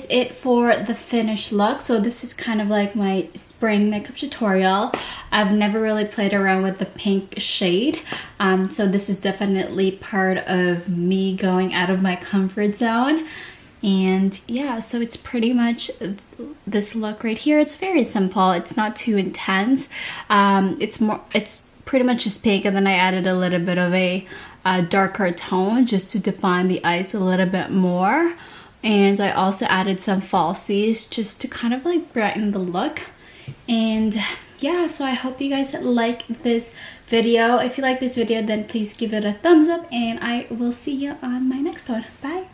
it for the finished look. So this is kind of like my spring makeup tutorial. I've never really played around with the pink shade, so this is definitely part of me going out of my comfort zone. And yeah, so it's pretty much this look right here. It's very simple, it's not too intense. It's pretty much just pink, and then I added a little bit of a darker tone just to define the eyes a little bit more. And I also added some falsies just to kind of like brighten the look. And yeah, so I hope you guys like this video. If you like this video, then please give it a thumbs up, and I will see you on my next one. Bye.